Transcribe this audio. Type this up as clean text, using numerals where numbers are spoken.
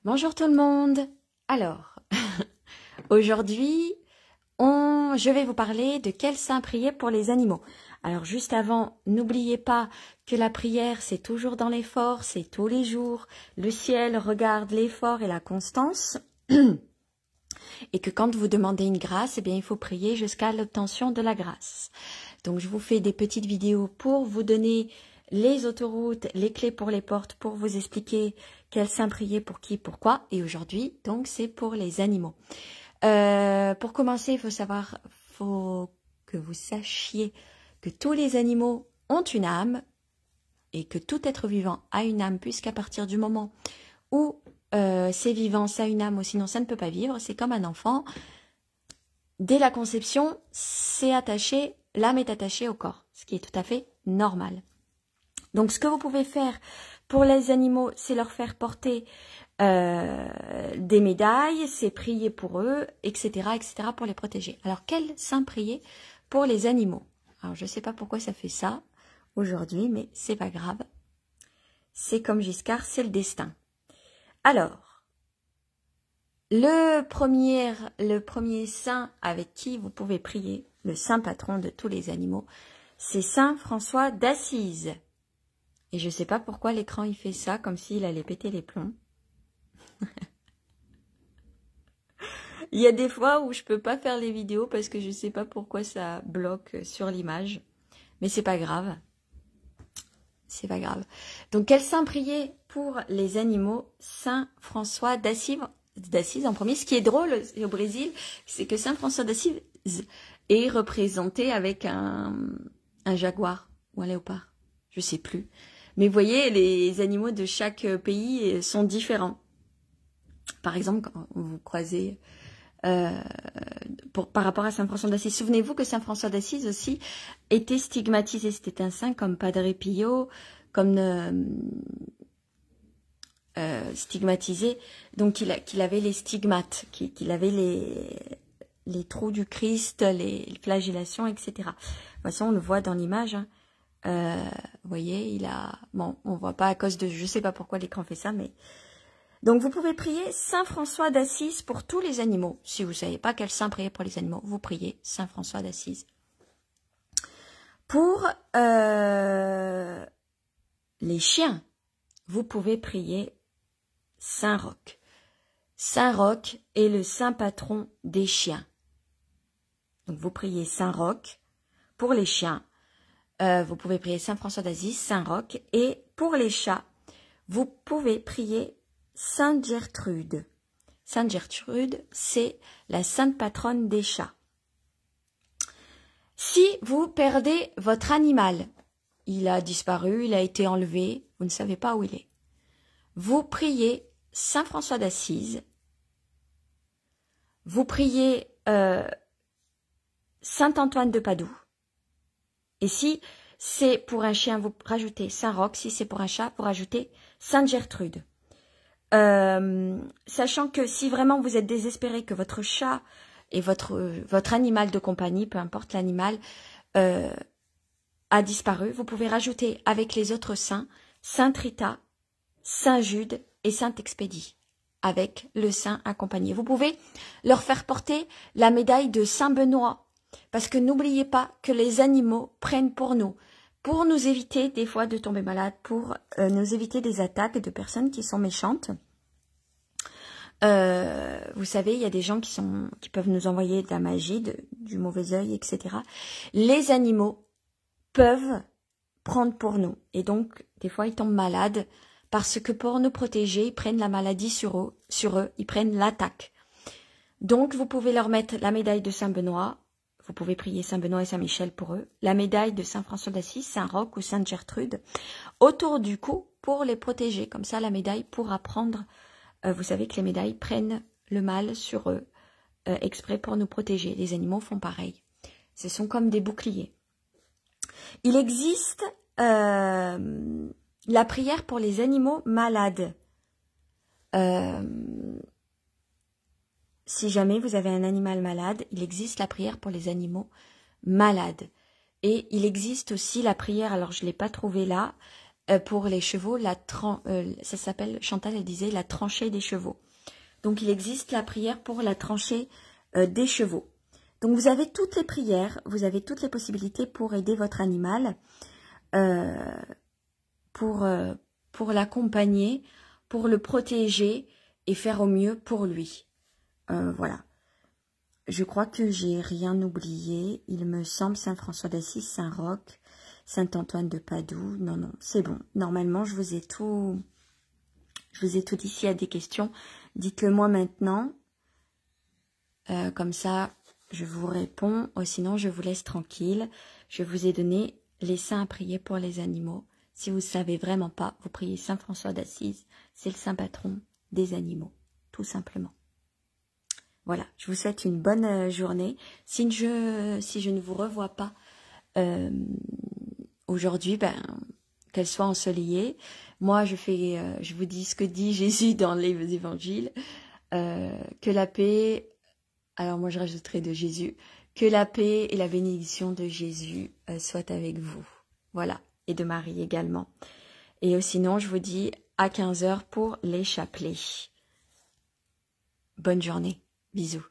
Bonjour tout le monde. Alors, aujourd'hui, je vais vous parler de quel saint prier pour les animaux. Alors juste avant, n'oubliez pas que la prière, c'est toujours dans l'effort, c'est tous les jours. Le ciel regarde l'effort et la constance. Et que quand vous demandez une grâce, eh bien, il faut prier jusqu'à l'obtention de la grâce. Donc, je vous fais des petites vidéos pour vous donner les autoroutes, les clés pour les portes, pour vous expliquer quel saint prier pour qui, pourquoi. Et aujourd'hui, donc, c'est pour les animaux. Pour commencer, faut que vous sachiez que tous les animaux ont une âme et que tout être vivant a une âme, puisqu'à partir du moment où c'est vivant, ça a une âme, ou sinon ça ne peut pas vivre, c'est comme un enfant. Dès la conception, l'âme est attachée au corps, ce qui est tout à fait normal. Donc, ce que vous pouvez faire pour les animaux, c'est leur faire porter des médailles, c'est prier pour eux, etc., etc., pour les protéger. Alors, quel saint prier pour les animaux? Alors, je ne sais pas pourquoi ça fait ça aujourd'hui, mais c'est pas grave. C'est comme Giscard, c'est le destin. Alors, le premier saint avec qui vous pouvez prier, le saint patron de tous les animaux, c'est saint François d'Assise. Et je ne sais pas pourquoi l'écran il fait ça, comme s'il allait péter les plombs. Il y a des fois où je peux pas faire les vidéos parce que je ne sais pas pourquoi ça bloque sur l'image. Mais c'est pas grave. C'est pas grave. Donc, quel saint prier pour les animaux? Saint François d'Assise en premier. Ce qui est drôle au Brésil, c'est que Saint François d'Assise est représenté avec un jaguar ou un léopard. Je sais plus. Mais vous voyez, les animaux de chaque pays sont différents. Par exemple, quand vous croisez par rapport à Saint François d'Assise. Souvenez-vous que Saint François d'Assise aussi était stigmatisé. C'était un saint comme Padre Pio, comme stigmatisé. Donc qu'il avait les stigmates, qu'il avait les trous du Christ, les flagellations, etc. De toute façon, on le voit dans l'image. Hein. Vous voyez, il a... Bon, on voit pas à cause de... Je sais pas pourquoi l'écran fait ça, mais... Donc, vous pouvez prier Saint François d'Assise pour tous les animaux. Si vous ne savez pas quel saint prier pour les animaux, vous priez Saint François d'Assise. Pour les chiens, vous pouvez prier Saint Roch. Saint Roch est le saint patron des chiens. Donc, vous priez Saint Roch pour les chiens. Vous pouvez prier Saint François d'Assise, Saint Roch. Et pour les chats, vous pouvez prier Sainte Gertrude. Sainte Gertrude, c'est la sainte patronne des chats. Si vous perdez votre animal, il a disparu, il a été enlevé, vous ne savez pas où il est. Vous priez Saint François d'Assise. Vous priez Saint Antoine de Padoue. Et si c'est pour un chien, vous rajoutez Saint Roch. Si c'est pour un chat, vous rajoutez Sainte Gertrude. Sachant que si vraiment vous êtes désespéré que votre chat et votre animal de compagnie, peu importe l'animal, a disparu, vous pouvez rajouter avec les autres saints, Sainte Rita, Saint Jude et Saint Expédie, avec le saint accompagné. Vous pouvez leur faire porter la médaille de Saint Benoît, parce que n'oubliez pas que les animaux prennent pour nous éviter des fois de tomber malade, pour nous éviter des attaques de personnes qui sont méchantes. Vous savez, il y a des gens qui peuvent nous envoyer de la magie, du mauvais œil, etc. Les animaux peuvent prendre pour nous. Et donc, des fois, ils tombent malades parce que pour nous protéger, ils prennent la maladie sur eux, ils prennent l'attaque. Donc, vous pouvez leur mettre la médaille de Saint Benoît. Vous pouvez prier Saint Benoît et Saint Michel pour eux. La médaille de Saint François d'Assise, Saint Roch ou Sainte Gertrude autour du cou pour les protéger. Comme ça, la médaille pourra prendre... vous savez que les médailles prennent le mal sur eux exprès pour nous protéger. Les animaux font pareil. Ce sont comme des boucliers. Il existe la prière pour les animaux malades. Si jamais vous avez un animal malade, il existe la prière pour les animaux malades. Et il existe aussi la prière, alors je ne l'ai pas trouvée là, pour les chevaux, ça s'appelle, Chantal elle disait, la tranchée des chevaux. Donc il existe la prière pour la tranchée des chevaux. Donc vous avez toutes les prières, vous avez toutes les possibilités pour aider votre animal, pour l'accompagner, pour le protéger et faire au mieux pour lui. Voilà. Je crois que j'ai rien oublié. Il me semble Saint François d'Assise, Saint Roch, Saint Antoine de Padoue. Non, non, c'est bon. Normalement, je vous ai tout dit. S'il y a des questions, dites-le moi maintenant. Comme ça, je vous réponds. Sinon, je vous laisse tranquille. Je vous ai donné les saints à prier pour les animaux. Si vous ne savez vraiment pas, vous priez Saint François d'Assise. C'est le saint patron des animaux, tout simplement. Voilà, je vous souhaite une bonne journée. Si je ne vous revois pas aujourd'hui, qu'elle soit ensoleillée. Moi, je vous dis ce que dit Jésus dans les évangiles. Que la paix, alors moi je rajouterai de Jésus, que la paix et la bénédiction de Jésus soient avec vous. Voilà, et de Marie également. Et sinon, je vous dis à 15 h pour les chapelets. Bonne journée. Bisous.